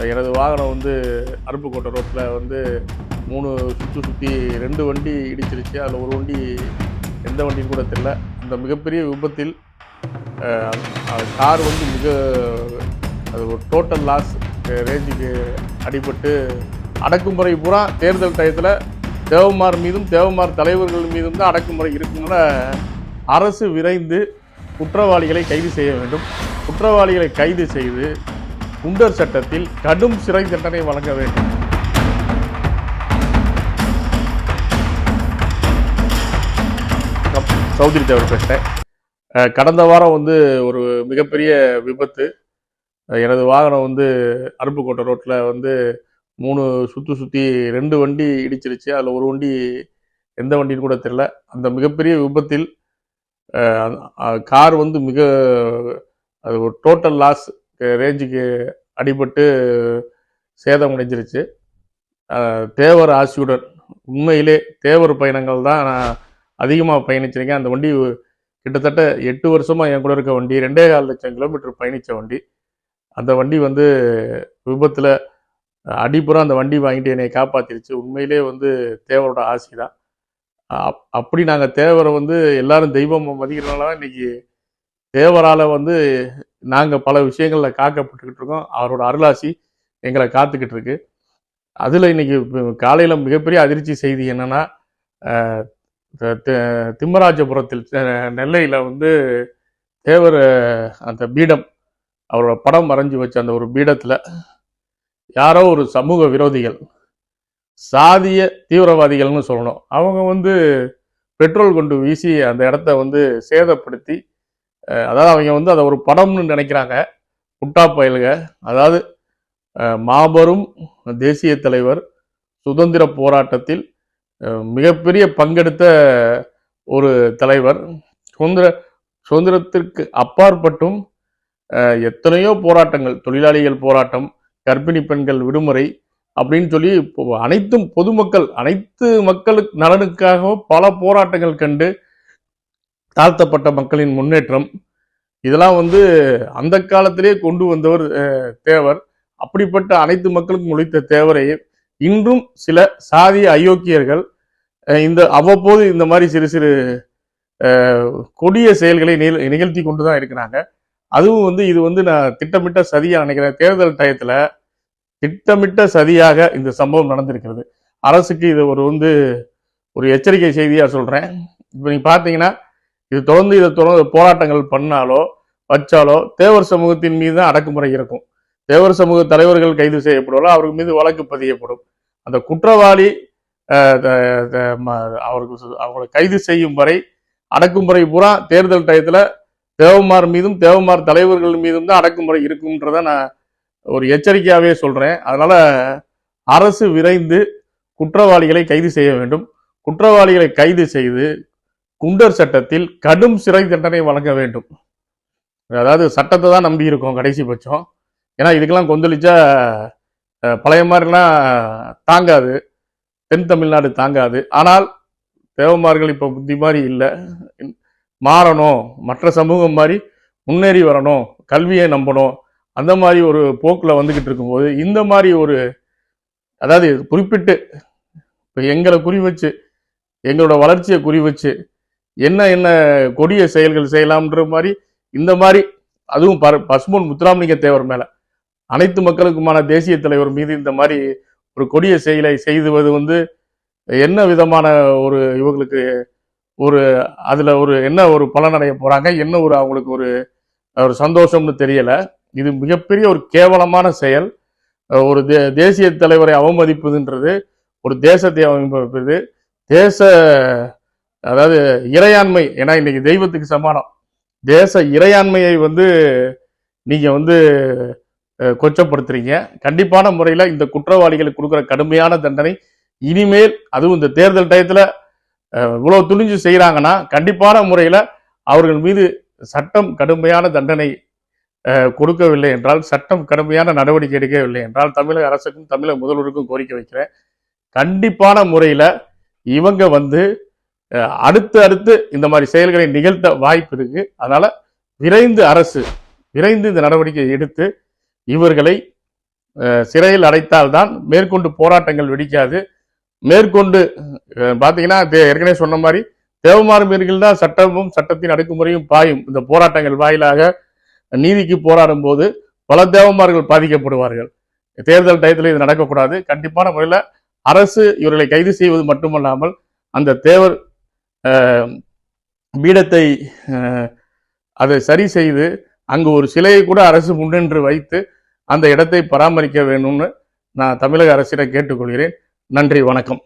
எனது வாகனம் வந்து அருப்புக்கோட்டை ரோட்டில் வந்து 3 சுற்றி 2 வண்டி இடிச்சிருச்சு. அதில் ஒரு வண்டி எந்த வண்டின்னு கூட தெரியல. அந்த மிகப்பெரிய விபத்தில் கார் வந்து அது ஒரு டோட்டல் லாஸ் ரேஞ்சுக்கு அடிபட்டு அடக்குமுறை பூரா தேர்தல் டயத்தில் தேவமார் மீதும் தேவமார் தலைவர்கள் மீதும் தான் அடக்குமுறை இருக்கும்னா அரசு விரைந்து குற்றவாளிகளை கைது செய்ய வேண்டும். குற்றவாளிகளை கைது செய்து குண்டர் சட்டத்தில் கடும் சிறை தண்டனை வழங்க வேண்டும். சௌத்ரி தேவர் பேசுகிறேன். கடந்த வாரம் வந்து ஒரு மிகப்பெரிய விபத்து. எனது வாகனம் வந்து அருப்புக்கோட்டை ரோட்டில் வந்து 3 சுற்றி 2 வண்டி இடிச்சிருச்சு. அதில் ஒரு வண்டி எந்த வண்டின்னு கூட தெரியல. அந்த மிகப்பெரிய விபத்தில் கார் வந்து அது ஒரு டோட்டல் லாஸ் ரேஞ்சுக்கு அடிபட்டு சேதம் அடைஞ்சிருச்சு. தேவர் ஆசியுடன் உண்மையிலே தேவர் பயணங்கள் தான் நான் அதிகமாக பயணிச்சிருக்கேன். அந்த வண்டி கிட்டத்தட்ட 8 வருஷமாக என் கூட இருக்க வண்டி, 2.25 லட்சம் கிலோமீட்டர் பயணித்த வண்டி. அந்த வண்டி வந்து விபத்தில் அடிப்புறம் அந்த வண்டி வாங்கிட்டு என்னை காப்பாற்றிருச்சு. உண்மையிலே வந்து தேவரோட ஆசி தான். அப்படி நாங்கள் தேவரை வந்து எல்லாரும் தெய்வம் மதிக்கிறனால தான் இன்னைக்கு தேவரால் வந்து நாங்கள் பல விஷயங்களில் காக்கப்பட்டுக்கிட்டு இருக்கோம். அவரோட அருளாசி எங்களை காத்துக்கிட்டு இருக்கு. அதில் இன்னைக்கு காலையில் மிகப்பெரிய அதிர்ச்சி செய்தி என்னன்னா, திம்மராஜபுரத்தில் நெல்லையில் வந்து தேவர் அந்த பீடம், அவரோட படம் வரைஞ்சி வச்ச அந்த ஒரு பீடத்தில் யாரோ ஒரு சமூக விரோதிகள், சாதிய தீவிரவாதிகள்னு சொல்லணும், அவங்க வந்து பெட்ரோல் கொண்டு வீசி அந்த இடத்த வந்து சேதப்படுத்தி, அதாவது அவங்க வந்து அதை ஒரு படம்னு நினைக்கிறாங்க. புட்டா பயலுக. அதாவது மாபெரும் தேசிய தலைவர், சுதந்திர போராட்டத்தில் மிகப்பெரிய பங்கெடுத்த ஒரு தலைவர், சுதந்திரத்திற்கு அப்பாற்பட்டும் எத்தனையோ போராட்டங்கள், தொழிலாளிகள் போராட்டம், கர்ப்பிணி பெண்கள் விடுமுறை அப்படின்னு சொல்லி அனைத்து மக்களுக்கு நலனுக்காக பல போராட்டங்கள் கண்டு தாழ்த்தப்பட்ட மக்களின் முன்னேற்றம், இதெல்லாம் வந்து அந்த காலத்திலே கொண்டு வந்தவர் தேவர். அப்படிப்பட்ட அனைத்து மக்களுக்கும் உழைத்த தேவரை இன்றும் சில சாதிய அயோக்கியர்கள் அவ்வப்போது இந்த மாதிரி சிறு சிறு கொடிய செயல்களை நிகழ்த்தி கொண்டு தான் இருக்கிறாங்க. அதுவும் வந்து இது வந்து நான் திட்டமிட்ட சதியாக நினைக்கிறேன். தேர்தல் டயத்தில் திட்டமிட்ட சதியாக இந்த சம்பவம் நடந்திருக்கிறது. அரசுக்கு இது ஒரு எச்சரிக்கை செய்தியாக சொல்கிறேன். இப்போ நீங்கள் பார்த்தீங்கன்னா, இது தொடர்ந்து போராட்டங்கள் பண்ணாலோ வச்சாலோ தேவர் சமூகத்தின் மீது தான் அடக்குமுறை இருக்கும். தேவர் சமூக தலைவர்கள் கைது செய்யப்படுவாரோ அவர்கள் மீது வழக்கு பதியப்படும். அந்த குற்றவாளி அவங்களை கைது செய்யும் வரை அடக்குமுறை பூரா தேர்தல் டயத்தில் தேவமார் மீதும் தேவமார் தலைவர்கள் மீதும் தான் அடக்குமுறை இருக்கும்ன்றத நான் ஒரு எச்சரிக்கையாகவே சொல்கிறேன். அதனால அரசு விரைந்து குற்றவாளிகளை கைது செய்ய வேண்டும். குற்றவாளிகளை கைது செய்து குண்டர் சட்டத்தில் கடும் சிறை தண்டனை வழங்க வேண்டும். அதாவது சட்டத்தை தான் நம்பி இருக்கோம் கடைசி பட்சம். ஏன்னா இதுக்கெல்லாம் கொந்தளிச்சா பழைய மாதிரிலாம் தாங்காது, தென் தமிழ்நாடு தாங்காது. ஆனால் தேவமார்கள் இப்போ புத்தி மாதிரி இல்லை, மாறணும், மற்ற சமூகம் மாதிரி முன்னேறி வரணும், கல்வியை நம்பணும், அந்த மாதிரி ஒரு போக்கில் வந்துக்கிட்டு இருக்கும்போது இந்த மாதிரி அதாவது குறிப்பிட்டு இப்போ எங்களை குறி வச்சு, எங்களோட வளர்ச்சியை குறி வச்சு என்ன கொடிய செயல்கள் செய்யலாம்ன்ற மாதிரி இந்த மாதிரி, அதுவும் பசும்பொன் முத்துராமலிங்க தேவர் மேல, அனைத்து மக்களுக்குமான தேசிய தலைவர் மீது இந்த மாதிரி ஒரு கொடிய செயலை செய்துவது வந்து என்ன விதமான இவங்களுக்கு அதுல என்ன பலனடைய போறாங்க, என்ன அவங்களுக்கு ஒரு சந்தோஷம்னு தெரியல. இது மிகப்பெரிய ஒரு கேவலமான செயல். ஒரு தேசிய தலைவரை அவமதிப்பதுன்றது ஒரு தேசத்தை அவமதிப்பது, அதாவது இறையாண்மை. ஏன்னா இன்னைக்கு தெய்வத்துக்கு சமானம். தேச இறையாண்மையை வந்து நீங்க கொச்சப்படுத்துறீங்க. கண்டிப்பான முறையில் இந்த குற்றவாளிகளுக்கு கொடுக்குற கடுமையான தண்டனை இனிமேல், அதுவும் இந்த தேர்தல் டயத்தில் இவ்வளவு துணிஞ்சு செய்யறாங்கன்னா கண்டிப்பான முறையில் அவர்கள் மீது சட்டம் கடுமையான தண்டனை கொடுக்கவில்லை என்றால், சட்டம் கடுமையான நடவடிக்கை எடுக்கவில்லை என்றால், தமிழக அரசுக்கும் தமிழக முதல்வருக்கும் கோரிக்கை வைக்கிறேன். கண்டிப்பான முறையில் இவங்க அடுத்து இந்த மாதிரி செயல்களை நிகழ்த்த வாய்ப்பு இருக்கு. அதனால அரசு விரைந்து இந்த நடவடிக்கையை எடுத்து இவர்களை சிறையில் அடைத்தால்தான் மேற்கொண்டு போராட்டங்கள் வெடிக்காது. மேற்கொண்டு பார்த்தீங்கன்னா ஏற்கனவே சொன்ன மாதிரி தேவமாறு மீறிகள் தான் சட்டமும் சட்டத்தின் அடக்குமுறையும் பாயும். இந்த போராட்டங்கள் வாயிலாக நீதிக்கு போராடும் போது பல தேவமார்கள் பாதிக்கப்படுவார்கள். தேர்தல் டயத்தில் இது நடக்கக்கூடாது. கண்டிப்பான முறையில் அரசு இவர்களை கைது செய்வது மட்டுமல்லாமல் அந்த தேவர் பீடத்தை அதை சரி செய்து அங்கு ஒரு சிலையை கூட அரசு முன்னின்று வைத்து அந்த இடத்தை பராமரிக்க வேணும்னு நான் தமிழக அரசிடம் கேட்டுக்கொள்கிறேன். நன்றி, வணக்கம்.